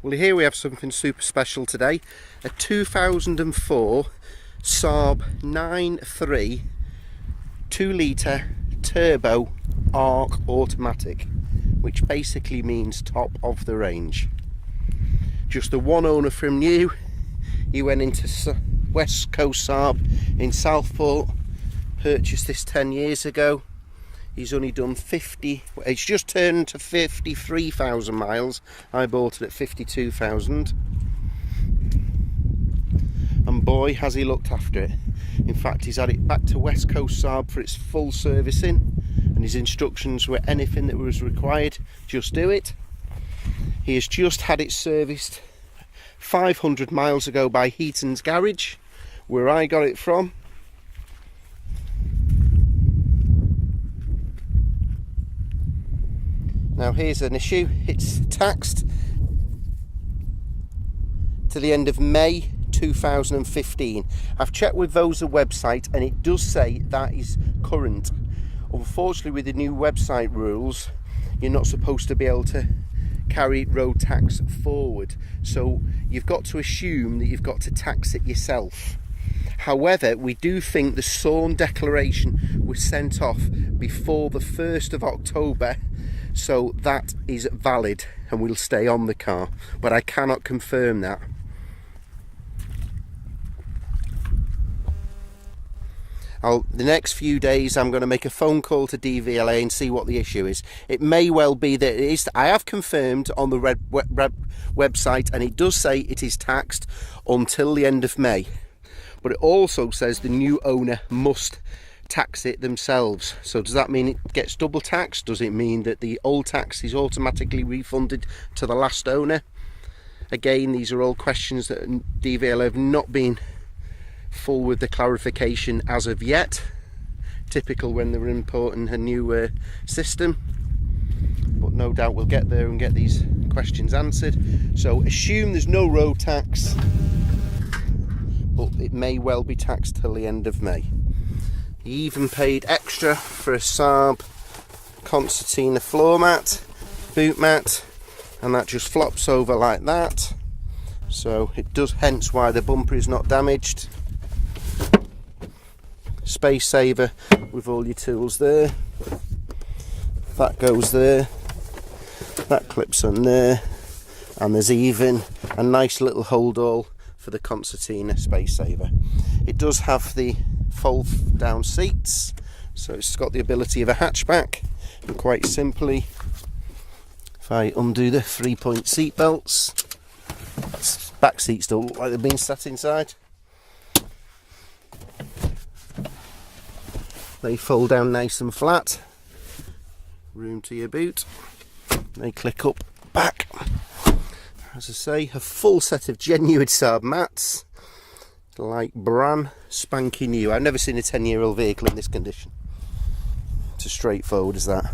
Well, here we have something super special today. A 2004 Saab 9.3 2-litre turbo arc automatic, which basically means top of the range. Just the one owner from new. He went into West Coast Saab in Southport, purchased this 10 years ago. He's only done 50, it's just turned to 53,000 miles. I bought it at 52,000. And boy, has he looked after it. In fact, he's had it back to West Coast Saab for its full servicing. And his instructions were anything that was required, just do it. He has just had it serviced 500 miles ago by Heaton's Garage, where I got it from. Now here's an issue, it's taxed to the end of May 2015. I've checked with Vosa website and it does say that is current. Unfortunately, with the new website rules, you're not supposed to be able to carry road tax forward. So you've got to assume that you've got to tax it yourself. However, we do think the SORN declaration was sent off before the 1st of October. So that is valid and will stay on the car, but I cannot confirm that. The next few days I'm going to make a phone call to DVLA and see what the issue is. It may well be that it is. I have confirmed on the website and it does say it is taxed until the end of May, but it also says the new owner must tax it themselves. So does that mean it gets double taxed? Does it mean that the old tax is automatically refunded to the last owner? Again, these are all questions that DVLA have not been full with the clarification as of yet. Typical when they're importing a new system, but no doubt we'll get there and get these questions answered. So assume there's no road tax, but it may well be taxed till the end of May. He even paid extra for a Saab concertina floor mat, boot mat, and that just flops over like that. So it does, hence why the bumper is not damaged. Space saver with all your tools there. That goes there. That clips on there. And there's even a nice little hold all for the concertina space saver. It does have the fold down seats, so it's got the ability of a hatchback, and quite simply, if I undo the 3-point seat belts, back seats don't look like they've been sat inside. They fold down nice and flat, room to your boot, they click up back. As I say, a full set of genuine Saab mats, like brand spanking new. I've never seen a 10-year-old vehicle in this condition. It's as straightforward as that.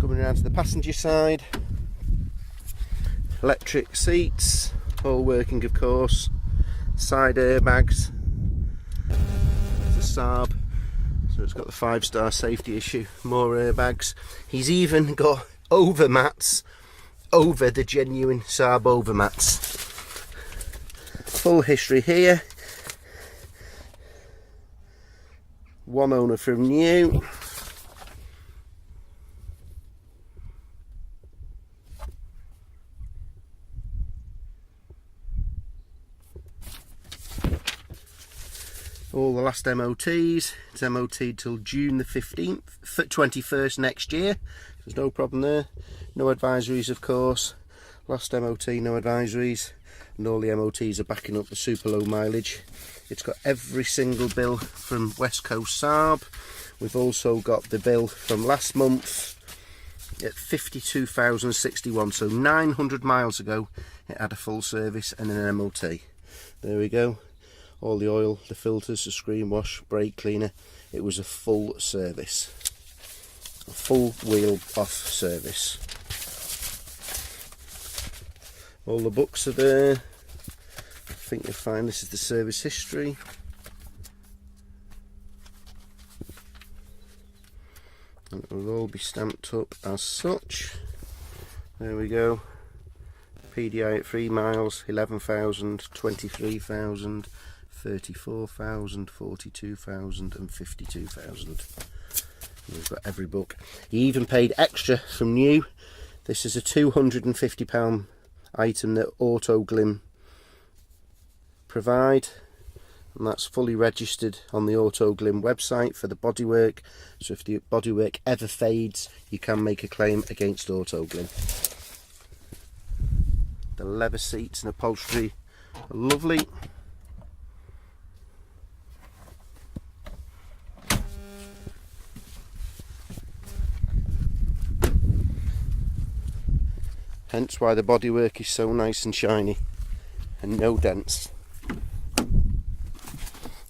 Coming around to the passenger side, electric seats, all working of course, side airbags. It's a Saab, so it's got the 5-star safety issue, more airbags. He's even got overmats over the genuine Saab overmats. Full history here. One owner from new. All the last MOTs. It's MOT till June the 15th, 21st next year. There's no problem there. No advisories, of course. Last MOT, no advisories. And all the MOTs are backing up the super low mileage. It's got every single bill from West Coast Saab. We've also got the bill from last month at 52,061, so 900 miles ago it had a full service and an MOT. There we go, all the oil, the filters, the screen wash, brake cleaner. It was a full service, a full wheel off service. All the books are there. I think you'll find this is the service history. And it will all be stamped up as such. There we go. PDI at 3 miles, 11,000, 23,000, 34,000, 42,000 and 52,000. We've got every book. He even paid extra from new. This is a £250 item that Auto Glim provide, and that's fully registered on the Auto Glim website for the bodywork. So if the bodywork ever fades, you can make a claim against Auto Glim. The leather seats and upholstery are lovely. Hence why the bodywork is so nice and shiny and no dents.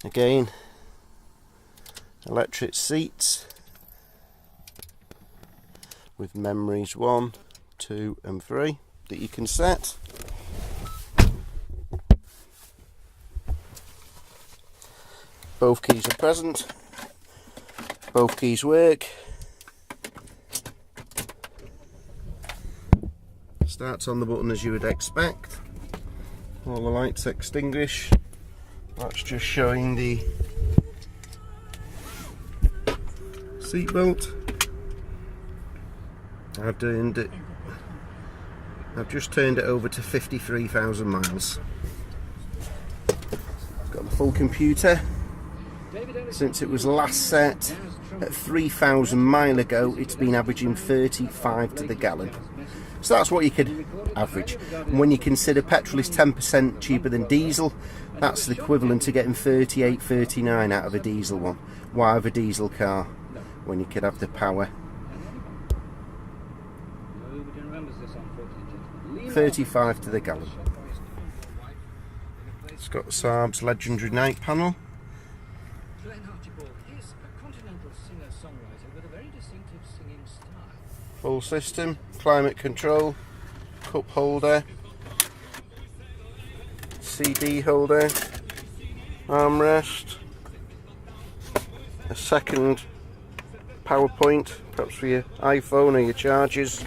Again, electric seats with memories 1, 2 and 3 that you can set. Both keys are present, both keys work. Starts on the button as you would expect. All the lights extinguish. That's just showing the seat belt. I've just turned it over to 53,000 miles. Got the full computer. Since it was last set at 3,000 miles ago, it's been averaging 35 to the gallon. So that's what you could average. And when you consider petrol is 10% cheaper than diesel, that's the equivalent to getting 38, 39 out of a diesel one. Why have a diesel car when you could have the power? 35 to the gallon. It's got Saab's legendary night panel. Full system, climate control, cup holder, CD holder, armrest, a second power point, perhaps for your iPhone or your chargers,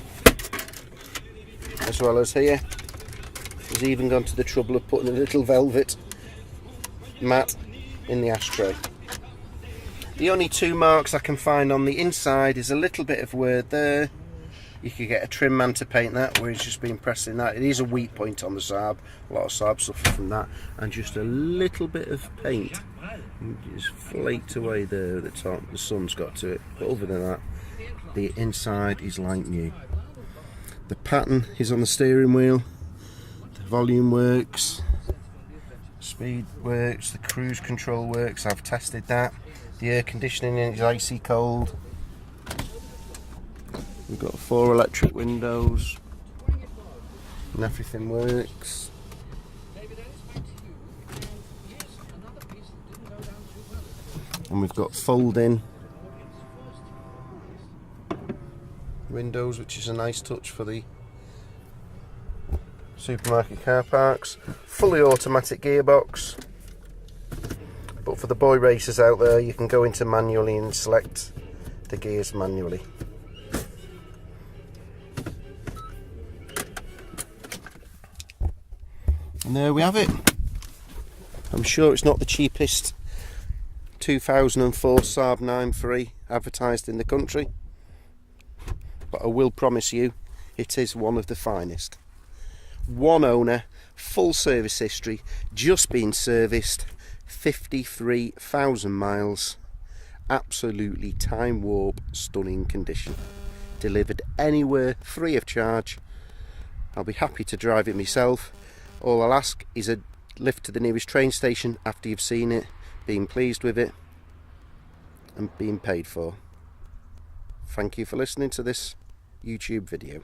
as well as here. He's even gone to the trouble of putting a little velvet mat in the ashtray. The only two marks I can find on the inside is a little bit of wear there. You could get a trim man to paint that, where he's just been pressing that. It is a weak point on the Saab. A lot of Saab suffer from that. And just a little bit of paint. It's flaked away there at the top. The sun's got to it. But other than that, the inside is like new. The pattern is on the steering wheel. The volume works. Speed works. The cruise control works. I've tested that. The air conditioning is icy cold. We've got 4 electric windows and everything works. And we've got folding windows, which is a nice touch for the supermarket car parks. Fully automatic gearbox. But for the boy racers out there, you can go into manually and select the gears manually. And there we have it. I'm sure it's not the cheapest 2004 Saab 9.3 advertised in the country, but I will promise you it is one of the finest. One owner, full service history, just been serviced, 53,000 miles, absolutely time warp, stunning condition. Delivered anywhere free of charge. I'll be happy to drive it myself. All I'll ask is a lift to the nearest train station after you've seen it, being pleased with it and being paid for. Thank you for listening to this YouTube video.